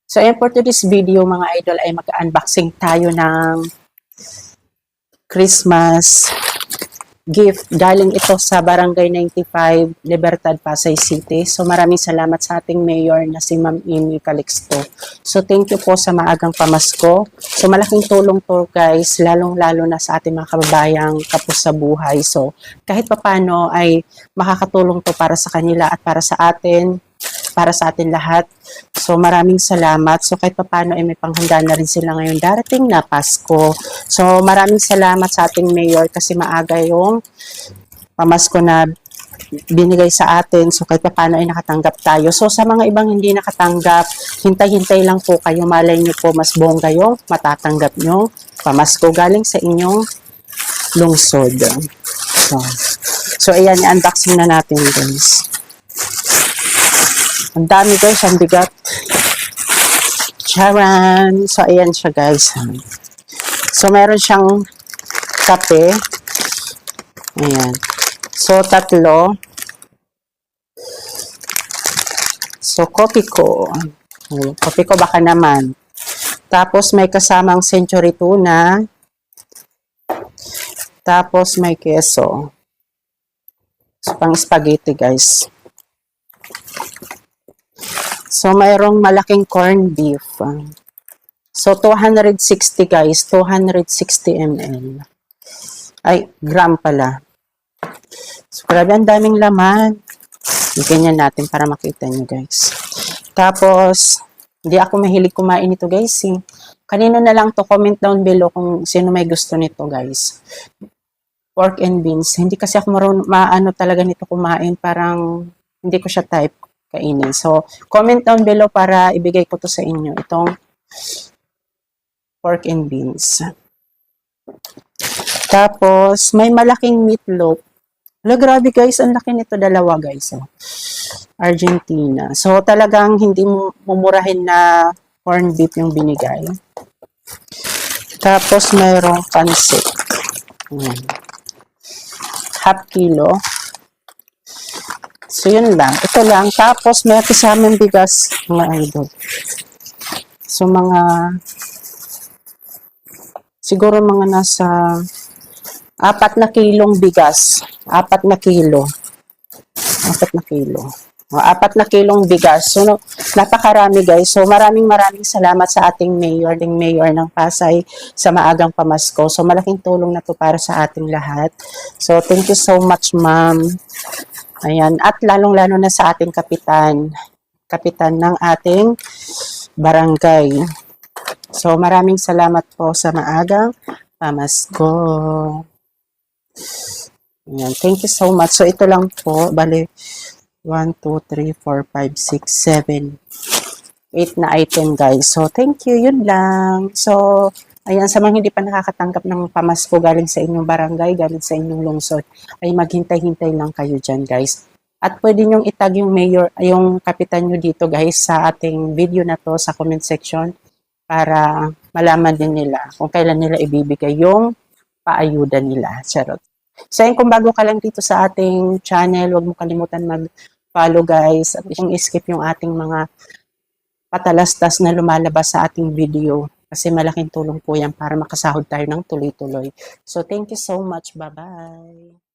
So, ayan for today's video mga idol ay mag-unboxing tayo ng Christmas gift. Galing ito sa Barangay 95, Libertad, Pasay City. So, maraming salamat sa ating mayor na si Ma'am Amy Calixto. So, thank you po sa maagang pamasko. So, malaking tulong to guys, lalong-lalo na sa ating mga kababayang kapos sa buhay. So, kahit papano ay makakatulong to para sa kanila at para sa atin lahat. So maraming salamat. So kahit paano ay may panghanda na rin sila ngayon darating na Pasko. So maraming salamat sa ating mayor kasi maaga yung pamasko na binigay sa atin. So kahit paano ay nakatanggap tayo. So sa mga ibang hindi nakatanggap, hintay-hintay lang po kayo. Malay nyo po mas bongga yung matatanggap nyo pamasko galing sa inyong lungsod. So ayan, i-unboxing na natin guys. Ang dami guys, ang bigat. Charan! So, ayan siya guys. So, meron siyang kape. Ayan. So, tatlo. So, kopi ko. Kopi ko baka naman. Tapos, may kasamang century tuna. Tapos, may keso. So, pang spaghetti guys. So, mayroong malaking corned beef. So, 260 guys. 260 ml. Ay, gram pala. So, grabe, ang daming laman. Ganyan natin para makita nyo guys. Tapos, hindi ako mahilig kumain ito guys. Kanino na lang to, comment down below kung sino may gusto nito guys. Pork and beans. Hindi kasi ako maano talaga nito kumain. Parang, hindi ko siya type kainin. So, comment down below para ibigay ko to sa inyo. Itong pork and beans. Tapos, may malaking meatloaf. Wala, grabe guys. Ang laki nito. Dalawa guys. Argentina. So, talagang hindi mumurahin na corned beef yung binigay. Tapos, mayroong pansit. Half kilo. So, yun lang. Ito lang. Tapos, may kasamang bigas, mga idol. So, siguro mga nasa 4 na kilong bigas. 4 na kilo. 4 na kilo. 4 na kilong bigas. So, napakarami guys. So, maraming salamat sa ating mayor ng Pasay sa maagang pamasko. So, malaking tulong na to para sa ating lahat. So, thank you so much, ma'am. Ayan, at lalong-lalo na sa ating kapitan ng ating barangay. So, maraming salamat po sa maagang pamasko. Ayan, thank you so much. So, ito lang po, bali, 1, 2, 3, 4, 5, 6, 7, 8 na item guys. So, thank you, yun lang. So, ayan, sa mga hindi pa nakakatanggap ng pamasko galing sa inyong barangay, galing sa inyong lungsod, ay maghintay-hintay lang kayo dyan, guys. At pwede nyong itag yung mayor, yung kapitan nyo dito, guys, sa ating video na to sa comment section para malaman din nila kung kailan nila ibibigay yung paayuda nila. Charot. So, kung bago ka lang dito sa ating channel, huwag mo kalimutan mag-follow, guys, at yung skip yung ating mga patalastas na lumalabas sa ating video. Kasi malaking tulong po yan para makasahod tayo ng tuloy-tuloy. So, thank you so much. Bye-bye.